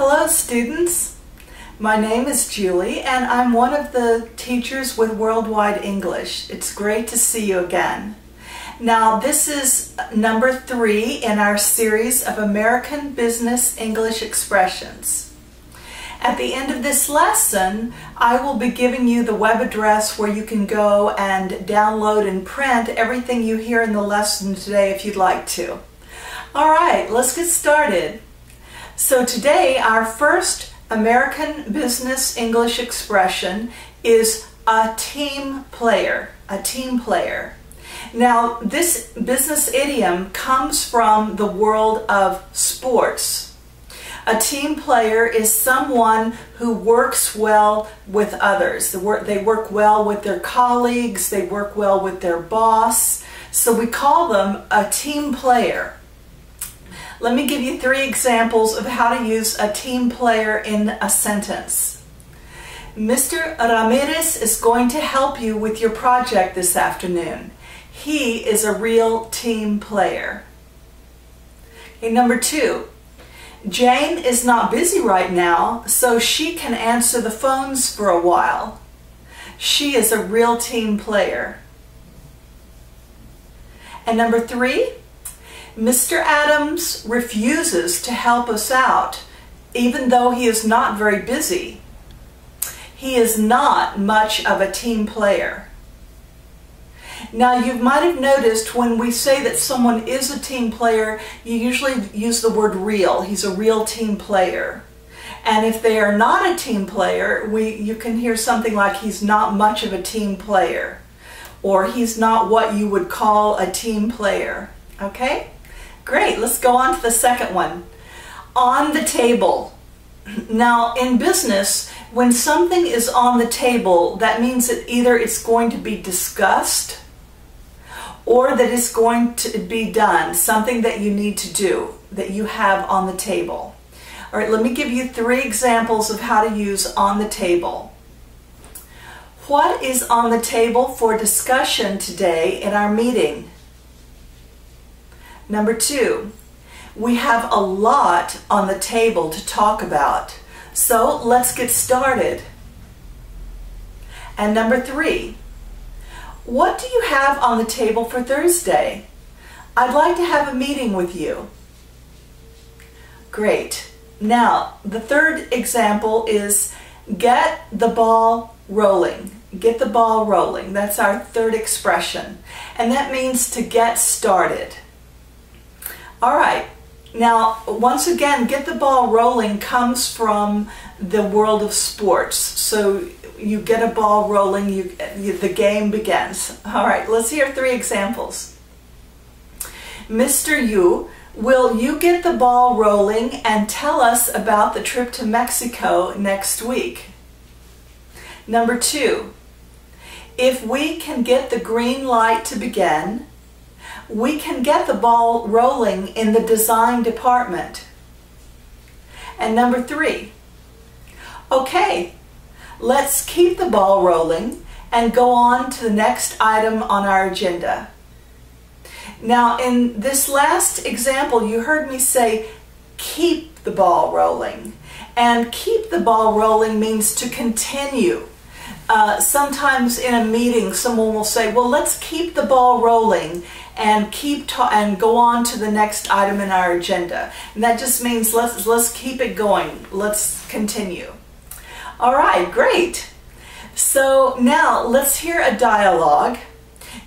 Hello students, my name is Julie and I'm one of the teachers with Worldwide English. It's great to see you again. Now this is number 3 in our series of American Business English expressions. At the end of this lesson, I will be giving you the web address where you can go and download and print everything you hear in the lesson today if you'd like to. All right, let's get started. So today our first American Business English expression is a team player, a team player. Now this business idiom comes from the world of sports. A team player is someone who works well with others. They work well with their colleagues, they work well with their boss, so we call them a team player. Let me give you 3 examples of how to use a team player in a sentence. Mr. Ramirez is going to help you with your project this afternoon. He is a real team player. Okay, number 2. Jane is not busy right now, so she can answer the phones for a while. She is a real team player. And number 3. Mr. Adams refuses to help us out, even though he is not very busy. He is not much of a team player. Now, you might have noticed when we say that someone is a team player, you usually use the word real. He's a real team player. And if they are not a team player, you can hear something like he's not much of a team player, or he's not what you would call a team player. Okay? Great, let's go on to the second one. On the table. Now, in business, when something is on the table, that means that either it's going to be discussed or that it's going to be done, something that you need to do, that you have on the table. All right, let me give you 3 examples of how to use on the table. What is on the table for discussion today in our meeting? Number 2, we have a lot on the table to talk about, so let's get started. And number 3, what do you have on the table for Thursday? I'd like to have a meeting with you. Great. Now, the 3rd example is get the ball rolling. Get the ball rolling. That's our 3rd expression, and that means to get started. All right, now once again, get the ball rolling comes from the world of sports. So you get a ball rolling, the game begins. All right, let's hear 3 examples. Mr. Yu, will you get the ball rolling and tell us about the trip to Mexico next week? Number 2, if we can get the green light to begin, we can get the ball rolling in the design department. And number 3, okay, let's keep the ball rolling and go on to the next item on our agenda. Now, in this last example, you heard me say keep the ball rolling. And keep the ball rolling means to continue. Sometimes in a meeting, someone will say, well, let's keep the ball rolling and go on to the next item in our agenda. And that just means let's keep it going. Let's continue. All right, great. So now let's hear a dialogue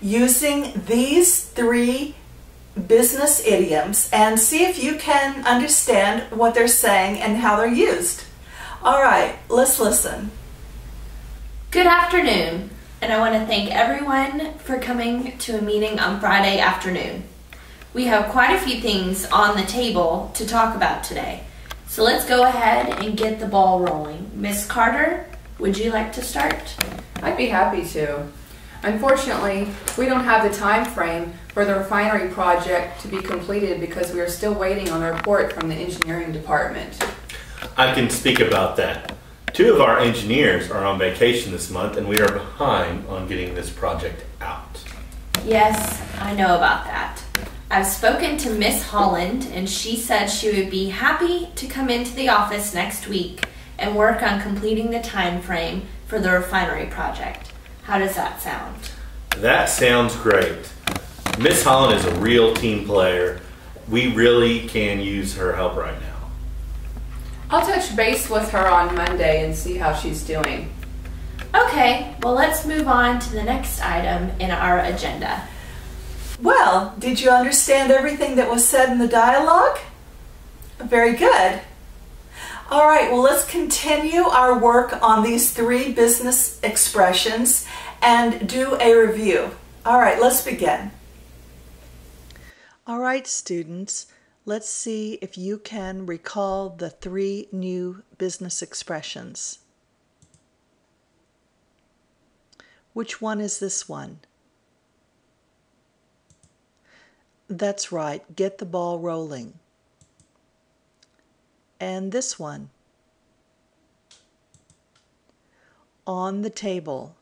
using these 3 business idioms and see if you can understand what they're saying and how they're used. All right, let's listen. Good afternoon, and I want to thank everyone for coming to a meeting on Friday afternoon. We have quite a few things on the table to talk about today, so let's go ahead and get the ball rolling. Miss Carter, would you like to start? I'd be happy to. Unfortunately, we don't have the time frame for the refinery project to be completed because we are still waiting on a report from the engineering department. I can speak about that. 2 of our engineers are on vacation this month and we are behind on getting this project out. Yes, I know about that. I've spoken to Miss Holland, and she said she would be happy to come into the office next week and work on completing the time frame for the refinery project. How does that sound? That sounds great. Miss Holland is a real team player. We really can use her help right now. I'll touch base with her on Monday and see how she's doing. Okay, well, let's move on to the next item in our agenda. Well, did you understand everything that was said in the dialogue? Very good. All right, well, let's continue our work on these 3 business expressions and do a review. All right, let's begin. All right, students, let's see if you can recall the 3 new business expressions. Which one is this one? That's right, get the ball rolling. And this one, on the table.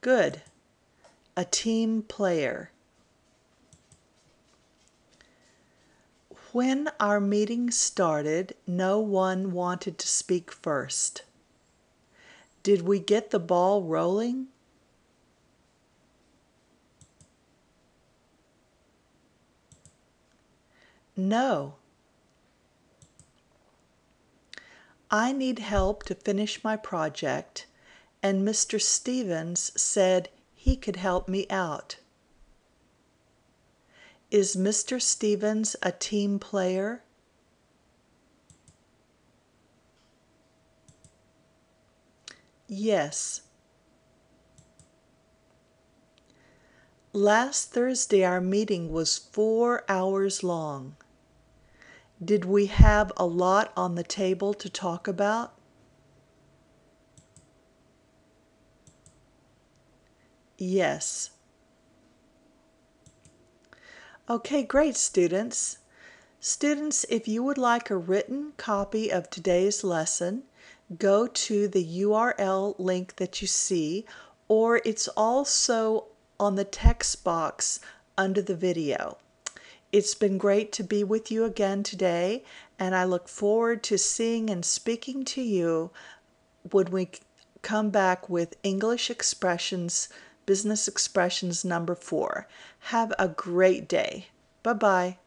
Good, a team player. When our meeting started, no one wanted to speak first. Did we get the ball rolling? No. I need help to finish my project, and Mr. Stevens said he could help me out. Is Mr. Stevens a team player? Yes. Last Thursday our meeting was 4 hours long. Did we have a lot on the table to talk about? Yes. Okay, great, students. Students, if you would like a written copy of today's lesson, go to the URL link that you see, or it's also on the text box under the video. It's been great to be with you again today, and I look forward to seeing and speaking to you when we come back with English expressions, business expressions number 4. Have a great day. Bye-bye.